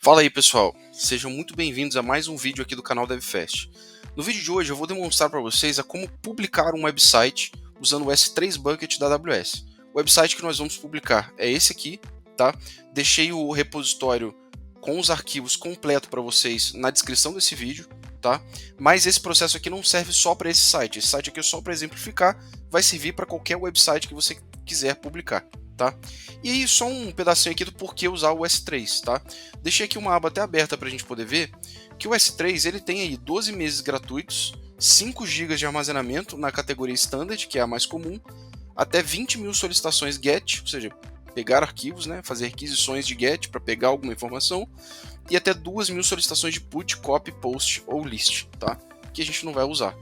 Fala aí pessoal, sejam muito bem-vindos a mais um vídeo aqui do canal DevFast. No vídeo de hoje eu vou demonstrar para vocês a como publicar um website usando o S3 Bucket da AWS. O website que nós vamos publicar é esse aqui, tá? Deixei o repositório com os arquivos completo para vocês na descrição desse vídeo, tá? Mas esse processo aqui não serve só para esse site aqui é só para exemplificar, vai servir para qualquer website que você quiser publicar. Tá? E aí só um pedacinho aqui do porquê usar o S3, tá? Deixei aqui uma aba até aberta para a gente poder ver que o S3 ele tem aí 12 meses gratuitos, 5 GB de armazenamento na categoria Standard, que é a mais comum, até 20 mil solicitações GET, ou seja, pegar arquivos, né, fazer requisições de GET para pegar alguma informação, e até 2 mil solicitações de put, copy, post ou list, tá? Que a gente não vai usar.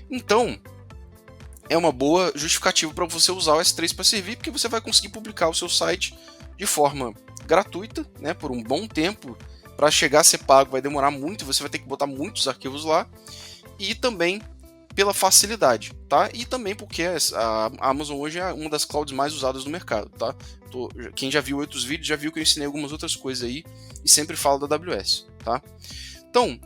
Então, é uma boa justificativa para você usar o S3 para servir, porque você vai conseguir publicar o seu site de forma gratuita, né, por um bom tempo. Para chegar a ser pago vai demorar muito, você vai ter que botar muitos arquivos lá, e também pela facilidade, tá? E também porque a Amazon hoje é uma das clouds mais usadas no mercado, tá? Quem já viu outros vídeos já viu que eu ensinei algumas outras coisas aí e sempre falo da AWS, tá? Então,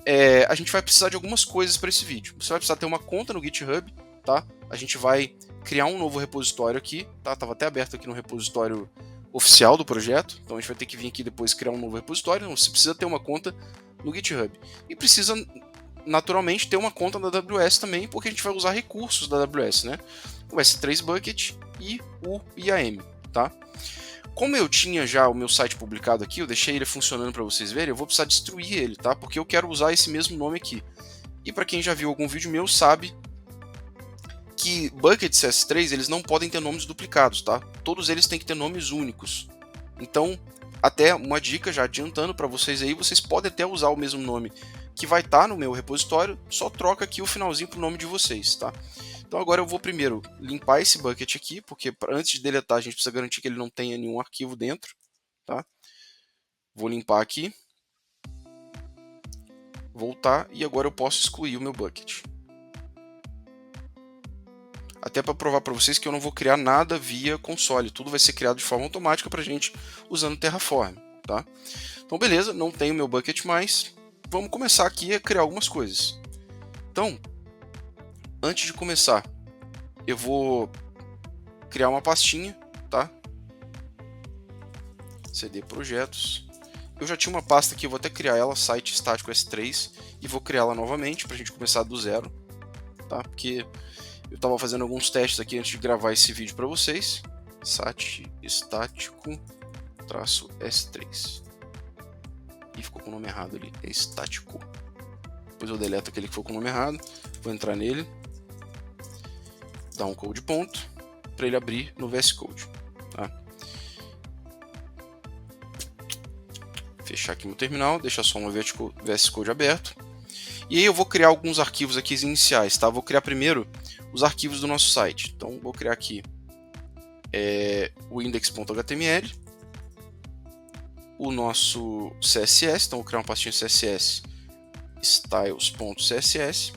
a gente vai precisar de algumas coisas para esse vídeo. Você vai precisar ter uma conta no GitHub, tá? A gente vai criar um novo repositório aqui, tá? Tava até aberto aqui no repositório oficial do projeto, então a gente vai ter que vir aqui depois criar um novo repositório. Então você precisa ter uma conta no GitHub e precisa naturalmente ter uma conta na AWS também, porque a gente vai usar recursos da AWS, né? O S3 Bucket e o IAM, tá? Como eu tinha já o meu site publicado aqui, eu deixei ele funcionando para vocês verem, eu vou precisar destruir ele, tá? Porque eu quero usar esse mesmo nome aqui. E para quem já viu algum vídeo meu sabe que buckets S3 eles não podem ter nomes duplicados, tá? Todos eles têm que ter nomes únicos. Então, até uma dica já adiantando para vocês aí, vocês podem até usar o mesmo nome que vai estar no meu repositório, só troca aqui o finalzinho pro nome de vocês, tá? Então agora eu vou primeiro limpar esse bucket aqui, porque antes de deletar a gente precisa garantir que ele não tenha nenhum arquivo dentro, tá? Vou limpar aqui, voltar e agora eu posso excluir o meu bucket. Até para provar para vocês que eu não vou criar nada via console, tudo vai ser criado de forma automática para a gente usando Terraform, tá? Então beleza, não tenho meu bucket mais, vamos começar aqui a criar algumas coisas. Então, antes de começar, eu vou criar uma pastinha, tá? CD projetos. Eu já tinha uma pasta aqui, eu vou até criar ela, site estático S3, e vou criá-la novamente para a gente começar do zero, tá? Porque eu estava fazendo alguns testes aqui antes de gravar esse vídeo para vocês. Site estático -S3. E ficou com o nome errado ali, é estático. Depois eu deleto aquele que ficou com o nome errado, vou entrar nele, dar um code ponto, para ele abrir no VS Code. Tá? Fechar aqui meu terminal, deixar só um VS Code aberto. E aí eu vou criar alguns arquivos aqui iniciais, tá? Vou criar primeiro os arquivos do nosso site. Então vou criar aqui o index.html, o nosso CSS, então vou criar uma pastinha CSS styles.css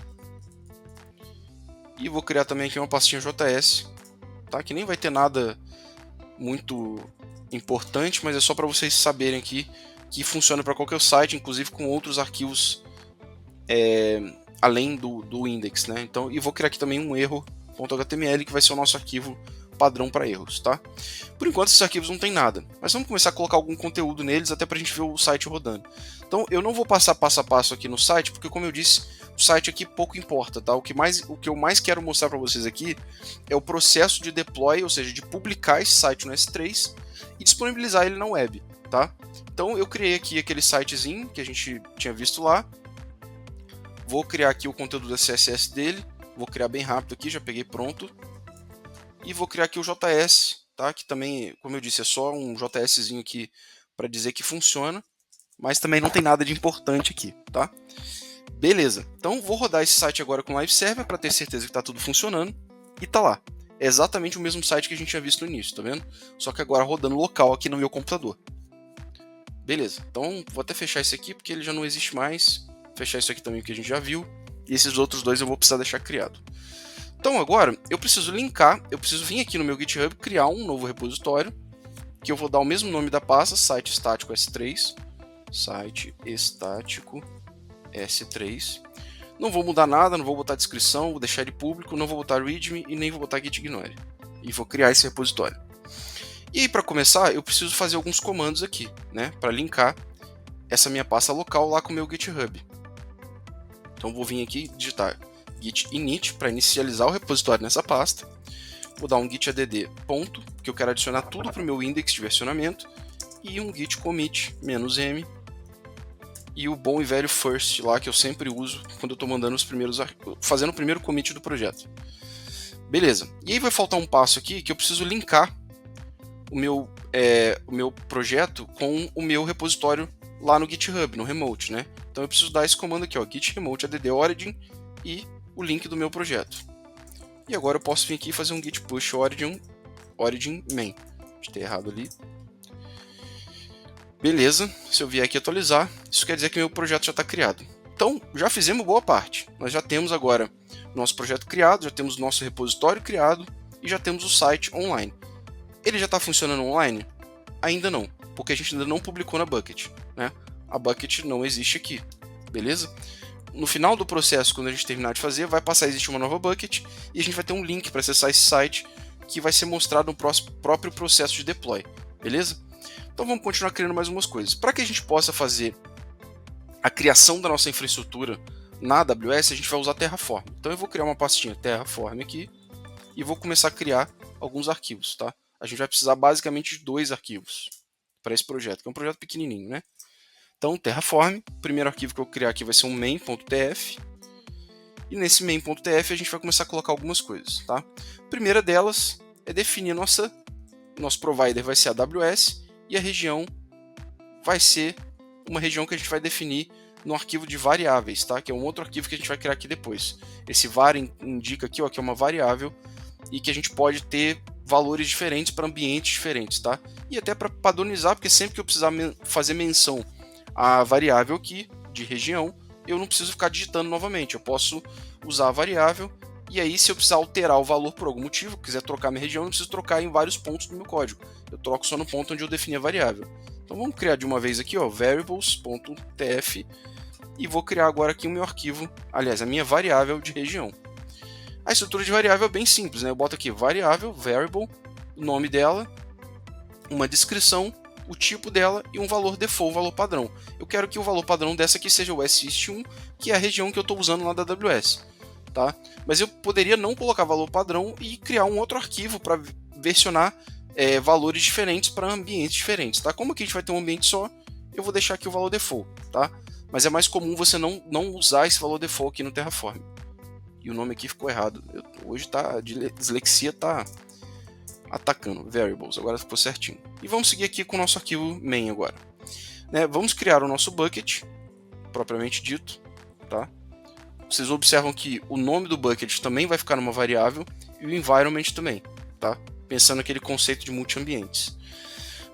e vou criar também aqui uma pastinha JS, tá? Que nem vai ter nada muito importante, mas é só para vocês saberem aqui que funciona para qualquer site, inclusive com outros arquivos além do index, né? Então, e vou criar aqui também um erro.html que vai ser o nosso arquivo padrão para erros, tá? Por enquanto esses arquivos não tem nada, mas vamos começar a colocar algum conteúdo neles até para a gente ver o site rodando. Então eu não vou passar passo a passo aqui no site, porque como eu disse, o site aqui pouco importa, tá? O que eu mais quero mostrar para vocês aqui é o processo de deploy, ou seja, de publicar esse site no S3 e disponibilizar ele na web, tá? Então eu criei aqui aquele sitezinho que a gente tinha visto lá. Vou criar aqui o conteúdo da CSS dele, vou criar bem rápido aqui, já peguei pronto. E vou criar aqui o JS, tá? Que também, como eu disse, é só um JSzinho aqui para dizer que funciona, mas também não tem nada de importante aqui, tá? Beleza, então vou rodar esse site agora com Live Server para ter certeza que está tudo funcionando, e tá lá. É exatamente o mesmo site que a gente tinha visto no início, tá vendo? Só que agora rodando local aqui no meu computador. Beleza, então vou até fechar esse aqui porque ele já não existe mais. Fechar isso aqui também que a gente já viu. E esses outros dois eu vou precisar deixar criado. Então agora eu preciso linkar, eu preciso vir aqui no meu GitHub, criar um novo repositório, que eu vou dar o mesmo nome da pasta, site estático S3, site estático S3. Não vou mudar nada, não vou botar descrição, vou deixar ele público, não vou botar readme e nem vou botar git ignore. E vou criar esse repositório. E aí, para começar, eu preciso fazer alguns comandos aqui, né, para linkar essa minha pasta local lá com o meu GitHub. Então vou vir aqui e digitar git init para inicializar o repositório nessa pasta. Vou dar um git add ponto, que eu quero adicionar tudo para o meu index de versionamento, e um git commit -m, e o bom e velho first lá, que eu sempre uso quando eu estou mandando fazendo o primeiro commit do projeto. Beleza, e aí vai faltar um passo aqui que eu preciso linkar o meu projeto com o meu repositório lá no GitHub, no remote, né? Então eu preciso dar esse comando aqui, ó, git remote add origin e o link do meu projeto. E agora eu posso vir aqui e fazer um git push origin main. Deixa eu errado ali. Beleza, se eu vier aqui atualizar, isso quer dizer que meu projeto já está criado. Então, já fizemos boa parte. Nós já temos agora nosso projeto criado, já temos nosso repositório criado e já temos o site online. Ele já está funcionando online? Ainda não, porque a gente ainda não publicou na Bucket, né? A Bucket não existe aqui, beleza? No final do processo, quando a gente terminar de fazer, vai passar a existir uma nova Bucket e a gente vai ter um link para acessar esse site que vai ser mostrado no próprio processo de deploy, beleza? Então vamos continuar criando mais umas coisas. Para que a gente possa fazer a criação da nossa infraestrutura na AWS, a gente vai usar Terraform. Então eu vou criar uma pastinha Terraform aqui e vou começar a criar alguns arquivos, tá? A gente vai precisar basicamente de 2 arquivos para esse projeto, que é um projeto pequenininho, né? Então, Terraform, o primeiro arquivo que eu vou criar aqui vai ser um main.tf. E nesse main.tf a gente vai começar a colocar algumas coisas, tá? A primeira delas é definir nosso provider vai ser a AWS e a região vai ser uma região que a gente vai definir no arquivo de variáveis, tá? Que é um outro arquivo que a gente vai criar aqui depois. Esse var indica aqui, ó, que é uma variável e que a gente pode ter valores diferentes para ambientes diferentes, tá? E até para padronizar, porque sempre que eu precisar fazer menção à variável aqui de região, eu não preciso ficar digitando novamente. Eu posso usar a variável e aí, se eu precisar alterar o valor por algum motivo, quiser trocar minha região, eu não preciso trocar em vários pontos do meu código. Eu troco só no ponto onde eu defini a variável. Então vamos criar de uma vez aqui, ó, variables.tf, e vou criar agora aqui o meu arquivo, aliás, a minha variável de região. A estrutura de variável é bem simples, né? Eu boto aqui variável, variable, o nome dela, uma descrição, o tipo dela e um valor default, valor padrão. Eu quero que o valor padrão dessa aqui seja o SIST1, que é a região que eu estou usando lá da AWS. Tá? Mas eu poderia não colocar valor padrão e criar um outro arquivo para versionar valores diferentes para ambientes diferentes. Tá? Como aqui a gente vai ter um ambiente só, eu vou deixar aqui o valor default. Tá? Mas é mais comum você não usar esse valor default aqui no Terraform. E o nome aqui ficou errado. Hoje a dislexia está atacando. Variables, agora ficou certinho. E vamos seguir aqui com o nosso arquivo main agora. Né? Vamos criar o nosso bucket, propriamente dito. Tá? Vocês observam que o nome do bucket também vai ficar numa variável e o environment também, tá? Pensando naquele conceito de multi-ambientes.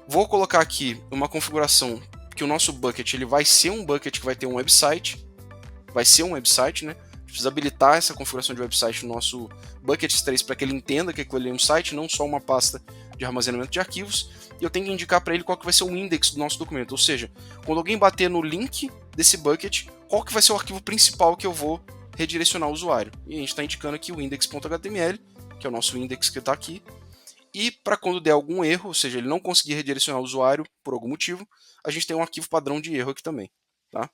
Vou colocar aqui uma configuração que o nosso bucket ele vai ser um bucket que vai ter um website, vai ser um website, né? A gente precisa habilitar essa configuração de website no nosso bucket 3 para que ele entenda que aquilo ali é um site, não só uma pasta de armazenamento de arquivos. E eu tenho que indicar para ele qual que vai ser o index do nosso documento, ou seja, quando alguém bater no link desse bucket, qual que vai ser o arquivo principal que eu vou redirecionar o usuário. E a gente está indicando aqui o index.html, que é o nosso index que está aqui. E para quando der algum erro, ou seja, ele não conseguir redirecionar o usuário por algum motivo, a gente tem um arquivo padrão de erro aqui também. Tá?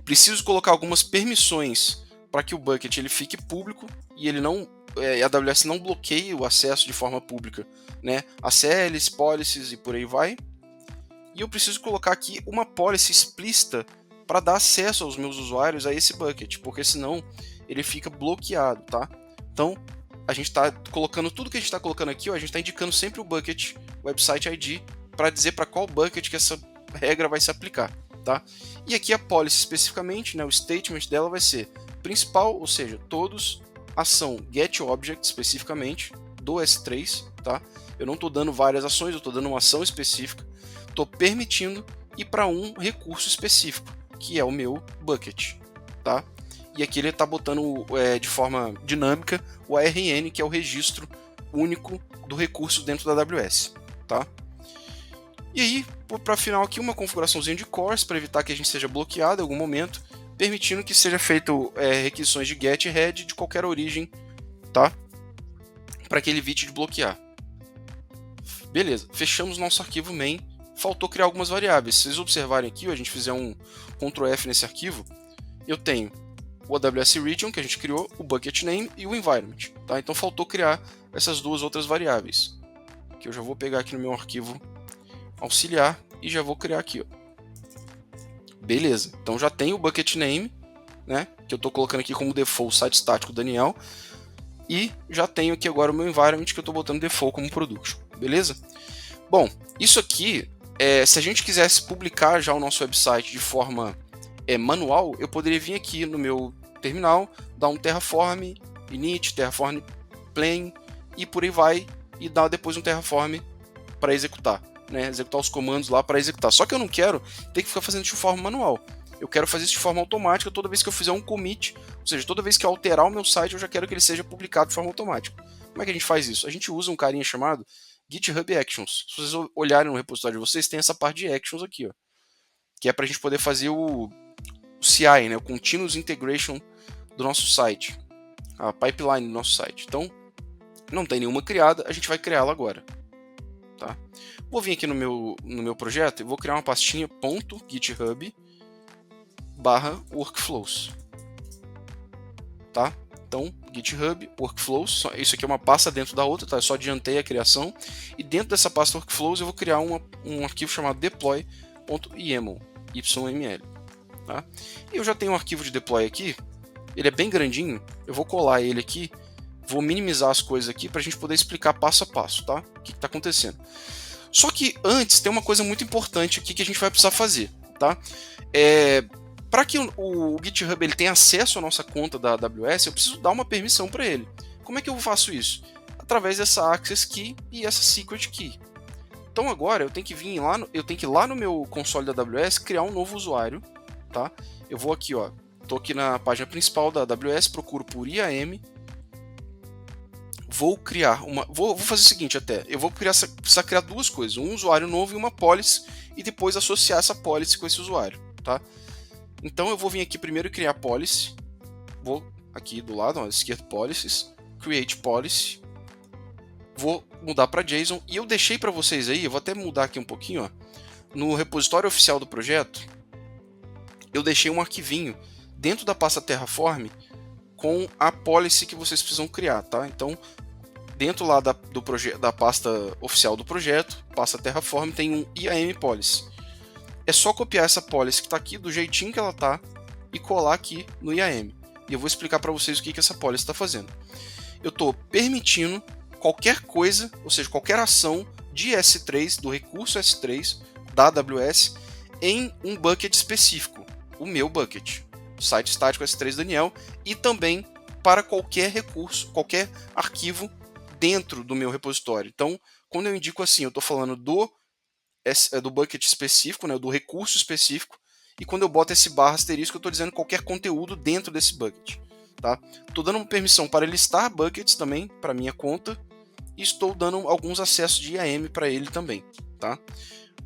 Preciso colocar algumas permissões para que o bucket ele fique público e ele não, a AWS não bloqueie o acesso de forma pública, né? ACLs, policies e por aí vai. E eu preciso colocar aqui uma policy explícita para dar acesso aos meus usuários a esse bucket, porque senão ele fica bloqueado, tá? Então, a gente está colocando tudo que a gente está colocando aqui, ó, a gente está indicando sempre o bucket website ID para dizer para qual bucket que essa regra vai se aplicar, tá? E aqui a policy especificamente, né, o statement dela vai ser principal, ou seja, todos, ação getObject especificamente do S3, tá? Eu não estou dando várias ações, eu estou dando uma ação específica, estou permitindo ir para um recurso específico, que é o meu bucket, tá? E aqui ele está botando de forma dinâmica o ARN, que é o registro único do recurso dentro da AWS, tá? E aí, para final aqui, uma configuraçãozinha de cores para evitar que a gente seja bloqueado em algum momento, permitindo que seja feito requisições de get e head de qualquer origem, tá? Para que ele evite de bloquear. Beleza, fechamos nosso arquivo main. Faltou criar algumas variáveis. Se vocês observarem aqui, a gente fizer um Ctrl F nesse arquivo, eu tenho o AWS Region, que a gente criou, o Bucket Name e o Environment. Tá? Então faltou criar essas duas outras variáveis, que eu já vou pegar aqui no meu arquivo auxiliar e já vou criar aqui. Ó. Beleza, então já tenho o Bucket Name, né, que eu estou colocando aqui como default site estático Daniel, e já tenho aqui agora o meu Environment, que eu estou botando default como Production. Beleza? Bom, isso aqui, se a gente quisesse publicar já o nosso website de forma manual, eu poderia vir aqui no meu terminal, dar um terraform init, terraform plain e por aí vai, e dar depois um terraform para executar, né? Executar os comandos lá para executar. Só que eu não quero ter que ficar fazendo isso de forma manual. Eu quero fazer isso de forma automática toda vez que eu fizer um commit, ou seja, toda vez que eu alterar o meu site, eu já quero que ele seja publicado de forma automática. Como é que a gente faz isso? A gente usa um carinha chamado GitHub Actions. Se vocês olharem no repositório de vocês, tem essa parte de Actions aqui, ó, que é para a gente poder fazer o CI, né, o Continuous Integration do nosso site, a pipeline do nosso site. Então, não tem nenhuma criada, a gente vai criá-la agora. Tá? Vou vir aqui no meu projeto e vou criar uma pastinha .github/workflows. Tá? Então, GitHub, Workflows, isso aqui é uma pasta dentro da outra, tá? Eu só adiantei a criação. E dentro dessa pasta Workflows eu vou criar um arquivo chamado deploy.yml. Tá? E eu já tenho um arquivo de deploy aqui, ele é bem grandinho, eu vou colar ele aqui, vou minimizar as coisas aqui para a gente poder explicar passo a passo, tá? O que está acontecendo. Só que antes tem uma coisa muito importante aqui que a gente vai precisar fazer, tá? Para que o GitHub ele tenha acesso à nossa conta da AWS, eu preciso dar uma permissão para ele. Como é que eu faço isso? Através dessa Access Key e essa Secret Key. Então agora eu tenho que vir lá, eu tenho que ir lá no meu console da AWS criar um novo usuário, tá? Eu vou aqui, ó, tô aqui na página principal da AWS, procuro por IAM, vou criar vou fazer o seguinte até, eu vou precisar criar duas coisas, um usuário novo e uma policy, e depois associar essa policy com esse usuário, tá? Então eu vou vir aqui primeiro e criar policy, vou aqui do lado, ó, esquerdo policies, create policy, vou mudar para JSON, e eu deixei para vocês aí, eu vou até mudar aqui um pouquinho, ó, no repositório oficial do projeto, eu deixei um arquivinho dentro da pasta Terraform com a policy que vocês precisam criar, tá? Então, dentro lá da pasta oficial do projeto, pasta Terraform, tem um IAM policy. É só copiar essa policy que está aqui do jeitinho que ela está e colar aqui no IAM. E eu vou explicar para vocês o que essa policy está fazendo. Eu estou permitindo qualquer coisa, ou seja, qualquer ação de S3, do recurso S3 da AWS, em um bucket específico, o meu bucket, site estático S3 Daniel, e também para qualquer recurso, qualquer arquivo dentro do meu repositório. Então, quando eu indico assim, eu estou falando do bucket específico, né, do recurso específico, e quando eu boto esse barra asterisco, eu estou dizendo qualquer conteúdo dentro desse bucket. Tá? Estou dando permissão para listar buckets também, para minha conta, e estou dando alguns acessos de IAM para ele também. Tá?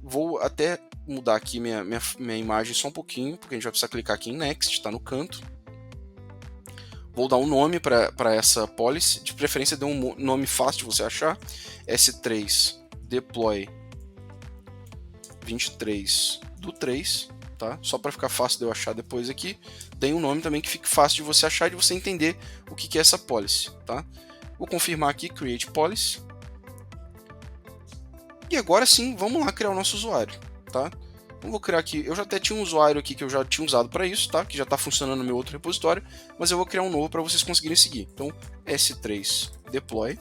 Vou até mudar aqui minha imagem só um pouquinho, porque a gente vai precisar clicar aqui em Next, está no canto. Vou dar um nome para essa policy, de preferência dê um nome fácil de você achar, S3 Deploy 23 do 3, tá? Só para ficar fácil de eu achar depois aqui, dê um nome também que fique fácil de você achar e de você entender o que é essa policy, tá? Vou confirmar aqui, Create Policy. E agora sim, vamos lá criar o nosso usuário, tá? Eu vou criar aqui, eu já até tinha um usuário aqui que eu já tinha usado para isso, tá? Que já está funcionando no meu outro repositório, mas eu vou criar um novo para vocês conseguirem seguir. Então, S3 Deploy,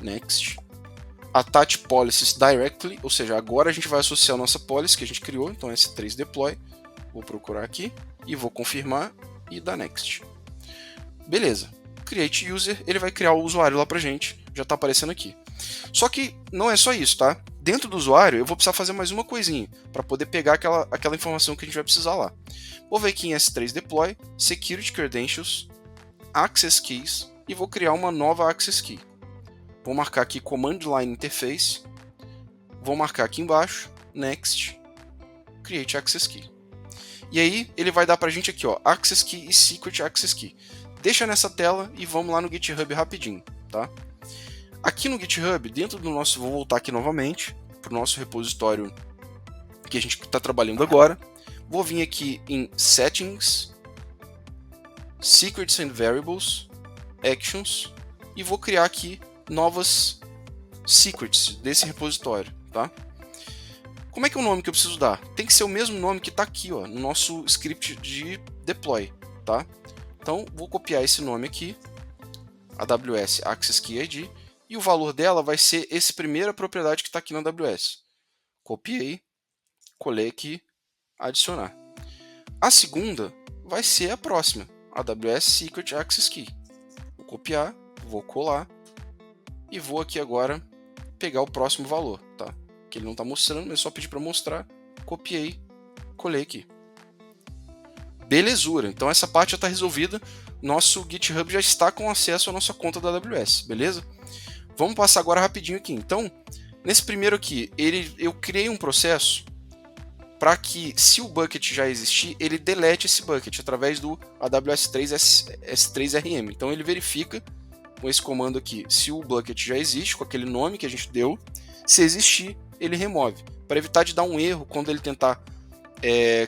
Next, Attach Policies Directly, ou seja, agora a gente vai associar a nossa policy que a gente criou, então S3 Deploy, vou procurar aqui e vou confirmar e dar Next. Beleza, Create User, ele vai criar o usuário lá pra gente, já está aparecendo aqui. Só que não é só isso, tá? Dentro do usuário eu vou precisar fazer mais uma coisinha para poder pegar aquela informação que a gente vai precisar lá. Vou vir aqui em S3 Deploy, Security Credentials, Access Keys e vou criar uma nova Access Key. Vou marcar aqui Command Line Interface, vou marcar aqui embaixo, Next, Create Access Key. E aí ele vai dar pra gente aqui, ó, Access Key e Secret Access Key. Deixa nessa tela e vamos lá no GitHub rapidinho, tá? Aqui no GitHub, dentro do nosso, vou voltar aqui novamente para o nosso repositório que a gente está trabalhando agora. Vou vir aqui em Settings, Secrets and Variables, Actions, e vou criar aqui novas secrets desse repositório, tá? Como é que é o nome que eu preciso dar? Tem que ser o mesmo nome que está aqui, ó, no nosso script de deploy, tá? Então, vou copiar esse nome aqui, AWS Access Key ID, e o valor dela vai ser essa primeira propriedade que está aqui na AWS. Copiei, colei aqui, adicionar. A segunda vai ser a próxima, AWS Secret Access Key. Vou copiar, vou colar e vou aqui agora pegar o próximo valor, tá? Que ele não está mostrando, mas só pedir para mostrar. Copiei, colei aqui. Belezura, então essa parte já está resolvida. Nosso GitHub já está com acesso à nossa conta da AWS, beleza? Vamos passar agora rapidinho aqui. Então, nesse primeiro aqui, eu criei um processo para que, se o bucket já existir, ele delete esse bucket através do AWS 3 S3RM. Então, ele verifica com esse comando aqui se o bucket já existe, com aquele nome que a gente deu. Se existir, ele remove, para evitar de dar um erro quando ele tentar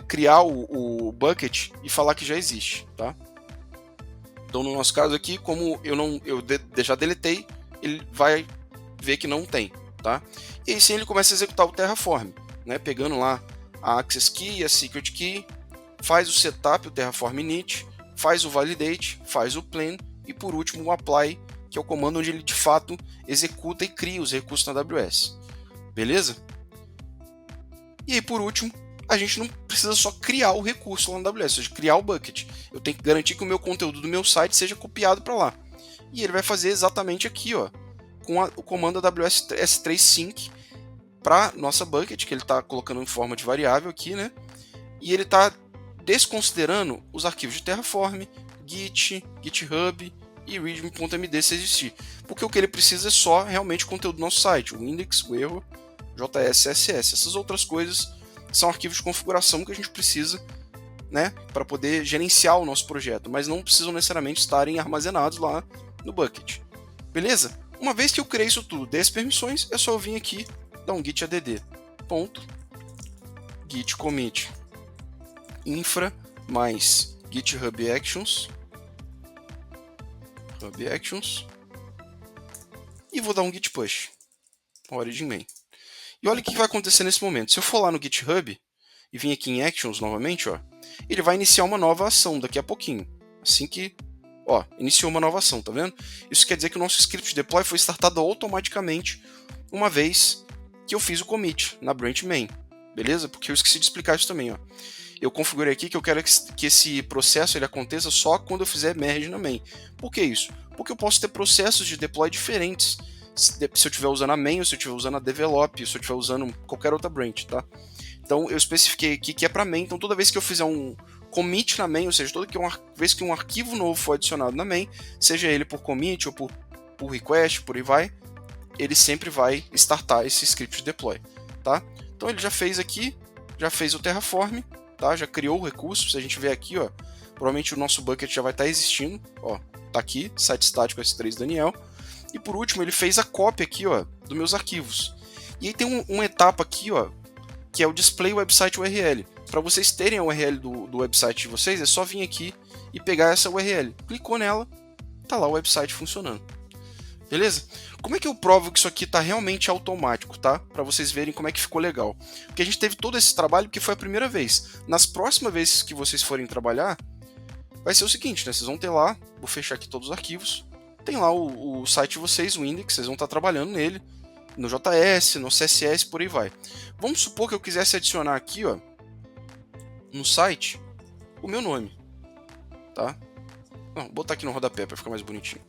criar o bucket e falar que já existe, tá? Então, no nosso caso aqui, como eu já deletei, ele vai ver que não tem, tá? E aí sim ele começa a executar o Terraform, né? Pegando lá a Access Key e a Secret Key, faz o setup, o Terraform init, faz o validate, faz o plan e por último o apply, que é o comando onde ele de fato executa e cria os recursos na AWS. Beleza? E aí por último, a gente não precisa só criar o recurso lá na AWS, ou seja, criar o bucket. Eu tenho que garantir que o meu conteúdo do meu site seja copiado para lá. E ele vai fazer exatamente aqui, ó, com o comando AWS S3 Sync para nossa bucket, que ele está colocando em forma de variável aqui, né? E ele está desconsiderando os arquivos de Terraform, Git, GitHub e readme.md se existir. Porque o que ele precisa é só realmente o conteúdo do nosso site, o index, o erro, JS, CSS. Essas outras coisas são arquivos de configuração que a gente precisa, né, para poder gerenciar o nosso projeto, mas não precisam necessariamente estarem armazenados lá no bucket. Beleza? Uma vez que eu criei isso tudo, dei as permissões, é só eu vir aqui, dar um git add, git commit infra mais GitHub Actions, e vou dar um git push, origin main. E olha o que vai acontecer nesse momento. Se eu for lá no GitHub e vir aqui em Actions novamente, ó, ele vai iniciar uma nova ação daqui a pouquinho. Assim que, ó, iniciou uma nova ação, tá vendo? Isso quer dizer que o nosso script deploy foi startado automaticamente uma vez que eu fiz o commit na branch main, beleza? Porque eu esqueci de explicar isso também, ó. Eu configurei aqui que eu quero que esse processo ele aconteça só quando eu fizer merge na main. Por que isso? Porque eu posso ter processos de deploy diferentes se eu estiver usando a main, ou se eu estiver usando a develop, ou se eu estiver usando qualquer outra branch, tá? Então eu especifiquei aqui que é para main, então toda vez que eu fizer um commit na main, ou seja, toda vez que um arquivo novo for adicionado na main, seja ele por commit ou por request, por aí vai, ele sempre vai startar esse script de deploy, tá? Então ele já fez aqui, já fez o Terraform, tá? Já criou o recurso. Se a gente ver aqui, ó, provavelmente o nosso bucket já vai estar existindo, ó, tá aqui, site estático S3 Daniel. E por último ele fez a cópia aqui, ó, dos meus arquivos. E aí tem uma etapa aqui, ó, que é o display website URL. Para vocês terem a URL do website de vocês, é só vir aqui e pegar essa URL. Clicou nela, tá lá o website funcionando. Beleza? Como é que eu provo que isso aqui está realmente automático, tá? Para vocês verem como é que ficou legal. Porque a gente teve todo esse trabalho porque foi a primeira vez. Nas próximas vezes que vocês forem trabalhar, vai ser o seguinte, né? Vocês vão ter lá, vou fechar aqui todos os arquivos, tem lá o site de vocês, o index, vocês vão estar trabalhando nele, no JS, no CSS, por aí vai. Vamos supor que eu quisesse adicionar aqui, ó, no site, o meu nome, tá? Não, vou botar aqui no rodapé para ficar mais bonitinho.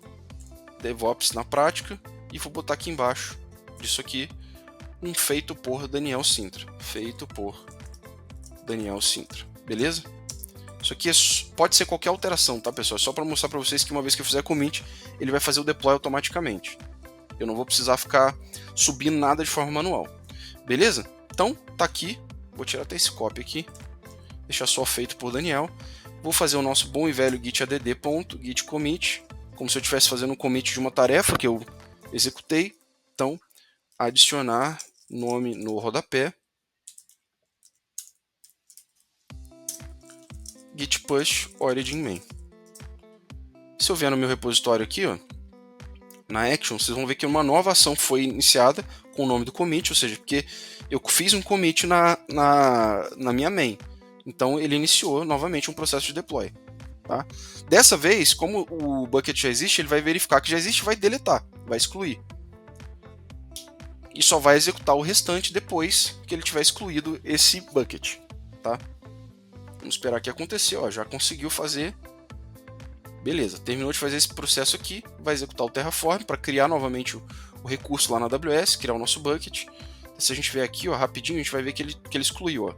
DevOps na prática, e vou botar aqui embaixo disso aqui um feito por Daniel Sintra. Feito por Daniel Sintra. Beleza? Isso aqui pode ser qualquer alteração, tá, pessoal? É só para mostrar para vocês que uma vez que eu fizer commit, ele vai fazer o deploy automaticamente. Eu não vou precisar ficar subindo nada de forma manual. Beleza? Então, tá aqui. Vou tirar até esse copy aqui. Deixar só feito por Daniel. Vou fazer o nosso bom e velho git add.git commit, como se eu estivesse fazendo um commit de uma tarefa que eu executei. Então, adicionar nome no rodapé. Git push origin main. Se eu vier no meu repositório aqui, ó, na action, vocês vão ver que uma nova ação foi iniciada com o nome do commit, ou seja, porque eu fiz um commit na minha main. Então ele iniciou novamente um processo de deploy. Tá? Dessa vez, como o bucket já existe, ele vai verificar que já existe e vai deletar, vai excluir. E só vai executar o restante depois que ele tiver excluído esse bucket. Tá? Vamos esperar que aconteceu, ó, já conseguiu fazer. Beleza, terminou de fazer esse processo aqui, vai executar o Terraform para criar novamente o recurso lá na AWS, criar o nosso bucket. Se a gente ver aqui, ó, rapidinho, a gente vai ver que ele excluiu. Ó.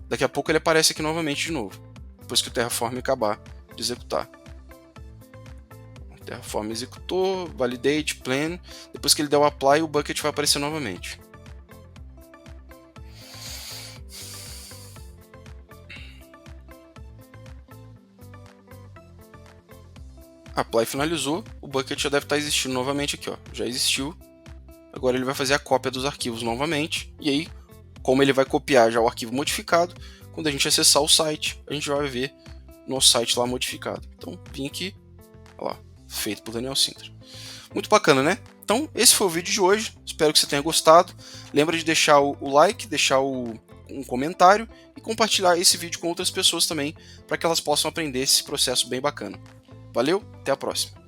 Daqui a pouco ele aparece aqui novamente de novo, depois que o Terraform acabar de executar. O Terraform executou, validate, plan, depois que ele der o apply, o bucket vai aparecer novamente. Apply finalizou, o bucket já deve estar existindo novamente aqui, ó. Já existiu. Agora ele vai fazer a cópia dos arquivos novamente. E aí, como ele vai copiar já o arquivo modificado, quando a gente acessar o site, a gente vai ver nosso site lá modificado. Então, vim aqui, olha lá, feito por Daniel Sintra. Muito bacana, né? Então, esse foi o vídeo de hoje. Espero que você tenha gostado. Lembra de deixar o like, deixar um comentário e compartilhar esse vídeo com outras pessoas também, para que elas possam aprender esse processo bem bacana. Valeu, até a próxima.